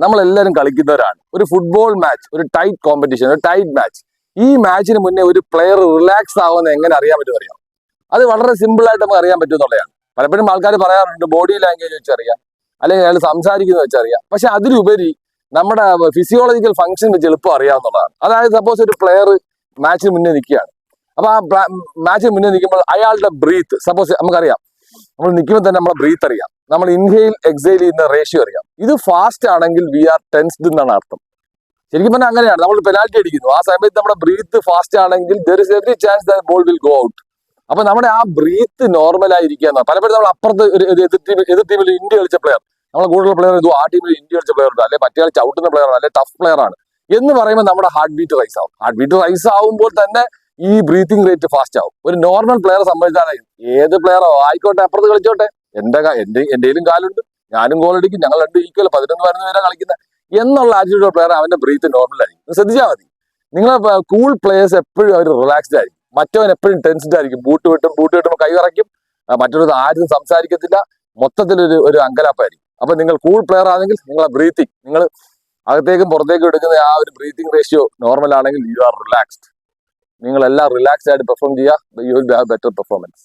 നമ്മളെല്ലാവരും കളിക്കുന്നവരാണ്. ഒരു football match, ഒരു ടൈറ്റ് കോമ്പറ്റീഷൻ, ഒരു ടൈറ്റ് മാച്ച്. ഈ മാച്ചിന് മുന്നേ ഒരു പ്ലെയർ റിലാക്സ് ആവുന്ന എങ്ങനെ അറിയാൻ പറ്റും അറിയാം? അത് വളരെ സിമ്പിൾ ആയിട്ട് നമുക്ക് അറിയാൻ പറ്റും എന്നുള്ളതാണ്. പലപ്പോഴും ആൾക്കാർ പറയാറുണ്ട് ബോഡി ലാംഗ്വേജ് വെച്ചറിയാം, അല്ലെങ്കിൽ അയാൾ സംസാരിക്കുന്നത് വെച്ചറിയാം. പക്ഷെ അതിലുപരി നമ്മുടെ ഫിസിയോളജിക്കൽ ഫംഗ്ഷൻ വെച്ച് എളുപ്പം അറിയാവുന്നതാണ്. അതായത് സപ്പോസ് ഒരു പ്ലെയർ മാച്ചിന് മുന്നേ നിൽക്കുകയാണ്. അപ്പൊ ആ മാച്ചിന് മുന്നേ നിൽക്കുമ്പോൾ അയാളുടെ ബ്രീത്ത്, സപ്പോസ് നമുക്കറിയാം, നമ്മൾ നിൽക്കുമ്പോൾ തന്നെ നമ്മളെ ബ്രീത്ത് അറിയാം, നമ്മൾ ഇൻഹെയിൽ എക്സെയിൽ ചെയ്യുന്ന റേഷ്യോ അറിയാം. ഇത് ഫാസ്റ്റ് ആണെങ്കിൽ വി ആർ ടെൻസ്ഡ് എന്നാണ് അർത്ഥം. ശരിക്കും പറഞ്ഞാൽ അങ്ങനെയാണ്. നമ്മൾ പെനാൽറ്റി അടിക്കുന്നു, ആ സമയത്ത് നമ്മുടെ ബ്രീത്ത് ഫാസ്റ്റ് ആണെങ്കിൽ there is every chance that ball will go out. അപ്പൊ നമ്മുടെ ആ ബ്രീത്ത് നോർമൽ ആയിരിക്കുക. പലപ്പോഴും നമ്മൾ അപ്പുറത്ത് ഒരു എതിർ ടീമിൽ ഇന്ത്യ കളിച്ച പ്ലെയർ, നമ്മൾ കൂടുതൽ പ്ലെയർ ചെയ്തു, ആ ടീമിൽ ഇന്ത്യ കളിച്ച പ്ലെയർ ഉണ്ട്, അല്ലെങ്കിൽ മറ്റേ ചവിട്ടുന്ന പ്ലെയർ ആണ്, അല്ലെങ്കിൽ ടഫ് പ്ലെയർ ആണ് എന്ന് പറയുമ്പോൾ നമ്മുടെ ഹാർട്ട് ബീറ്റ് റൈസ് ആവും. ഹാർട്ട് ബീറ്റ് റൈസ് ആവുമ്പോൾ തന്നെ ഈ ബ്രീത്തിങ് റേറ്റ് ഫാസ്റ്റ് ആവും. ഒരു നോർമൽ പ്ലെയറെ സംബന്ധിച്ചാണ്, ഏത് പ്ലെയറോ ആയിക്കോട്ടെ അപ്പുറത്ത് കളിച്ചോട്ടെ, എന്റെയിലും കാലുണ്ട്, ഞാനും ഗോൾ അടിക്കും, ഞങ്ങൾ രണ്ട് ഈക്വൽ 11-12 പേരെ കളിക്കുന്നത് എന്നുള്ള ആറ്റിറ്റ്യൂഡ് പ്ലെയർ അവന്റെ ബ്രീത്ത് നോർമൽ ആയിരിക്കും. ശ്രദ്ധിച്ചാൽ മതി. നിങ്ങൾ കൂൾ പ്ലേയേഴ്സ് എപ്പോഴും അവർ റിലാക്സ്ഡ് ആയിരിക്കും. മറ്റവൻ എപ്പോഴും ടെൻസ്ഡ് ആയിരിക്കും. ബൂട്ട് കിട്ടുമ്പോൾ കൈ വിറയ്ക്കും, മറ്റൊരു ആരും സംസാരിക്കത്തില്ല, മൊത്തത്തിലൊരു ഒരു അങ്കലാപ്പായിരിക്കും. അപ്പൊ നിങ്ങൾ കൂൾ പ്ലെയർ ആണെങ്കിൽ നിങ്ങളെ ബ്രീത്തിങ്, നിങ്ങൾ അകത്തേക്കും പുറത്തേക്കും എടുക്കുന്ന ആ ഒരു ബ്രീത്തിങ് റേഷ്യോ നോർമൽ ആണെങ്കിൽ യു ആർ റിലാക്സ്ഡ്. നിങ്ങളെല്ലാം റിലാക്സ്ഡ് ആയിട്ട് പെർഫോം ചെയ്യുക, you will have better performance.